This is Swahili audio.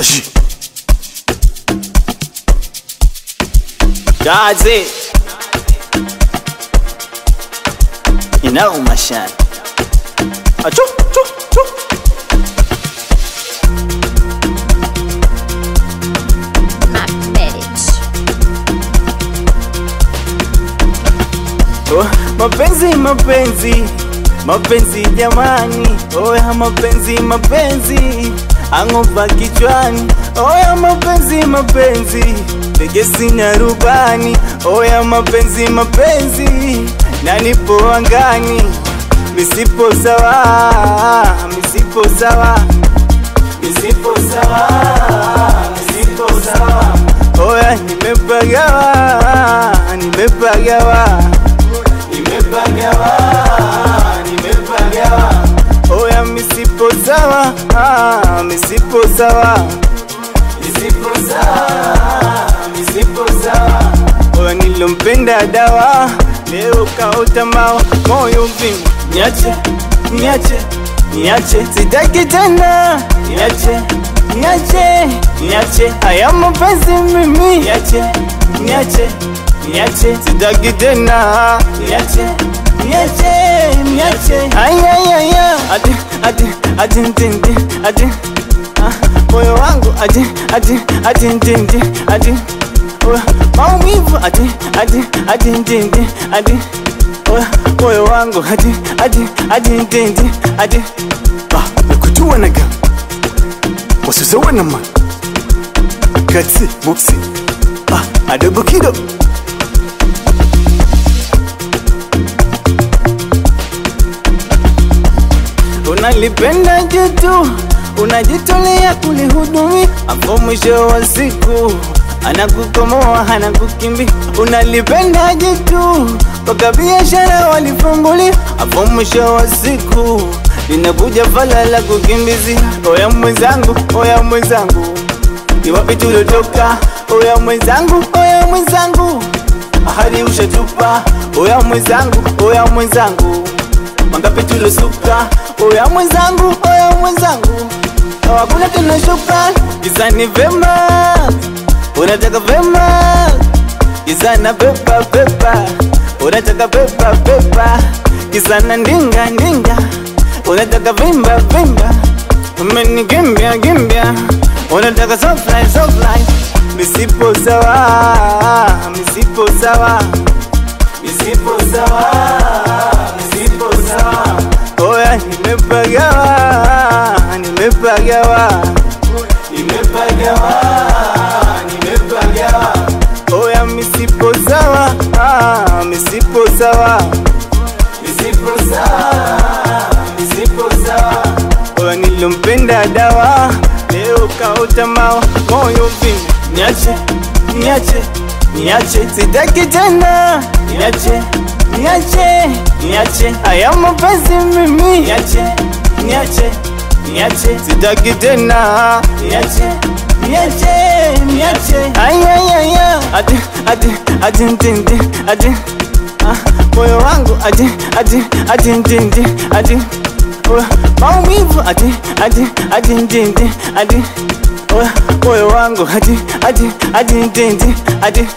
Aji. That's it. You know my shine. Achoo, choo, choo. Oh, mapenzi, mapenzi, mapenzi jamani. Oh ya mapenzi, mapenzi, angopa kichwani. Oh ya mapenzi, mapenzi, tegesi na rubani. Oh ya mapenzi, mapenzi, na nipo angani. Misipo sawa, misipo sawa, misipo sawa, misipo sawa. Oh ya nimepagawa, nimepagawa, nimepagawa, nimepagawa. Oh ya misipo sawa, misipo sawa, misipo sawa, misipo sawa. Oh nilompenda dawa, leo kaota mawa, moyo vimba. Niache, niache, niache, sitaki tena. Niache, niache, niache, haya mapenzi mimi. Niache, niache, niache, sitaki tena. Niache, niache, niache, ayayaya. Ati, ati, ati, ntindi, ati, moyo wangu ati, ati, ati, ntindi, ati, maumivu ati, ati, ati, ntindi, ati, moyo wangu ati, ati, ati, ntindi, ati. Nakujua naga wasusawa na man Katsi, mopsi adogo kido. Unalipenda jitu, unajitolea kulihudumi, hapo mwisho wa siku anakukomoa, anakukimbi. Unalipenda jitu, mpaka biashara walifunguli, hapo mwisho wa siku linakuja fala la kukimbizi. Oya mwenzangu, oya mwenzangu, ni wapi tulotoka? Oya mwenzangu, oya mwenzangu, ahadi ushatupa. Oya mwenzangu, oya mwenzangu, mangapi tulosuka? Oya mwenzangu, oya mwenzangu, hakuna tena shukrani. Gizani vema, unataka vema, gizana pepa pepa, unataka pepa pepa, gizana ndinga ndinga, unataka vimba vimba, umenigimbia gimbia, unataka soft life soft life. Misipo sawa, misipo sawa, misipo sawa, misipo sawa. Oya nimepagawa, nimepagawa, nimepagawa, nimepagawa. Oya misipo sawa, misipo sawa, misipo sawa, misipo sawa. Oya nilompenda dawa, leo kaota mawa, moyo vimba. Niache, niache, niache, sitaki tena. Niache, niache, niache, haya mapenzi mimi. Niache, niache, niache, sitaki tena. Niache, niache, niache, ayayaya. Ati, ati, ati, ntindi, ati, moyo wangu ati, ati, ati, ntindi, ati, maumivu ati, ati, ati, ntindi, ati, moyo wangu ati, ati, ati, ntindi, ati.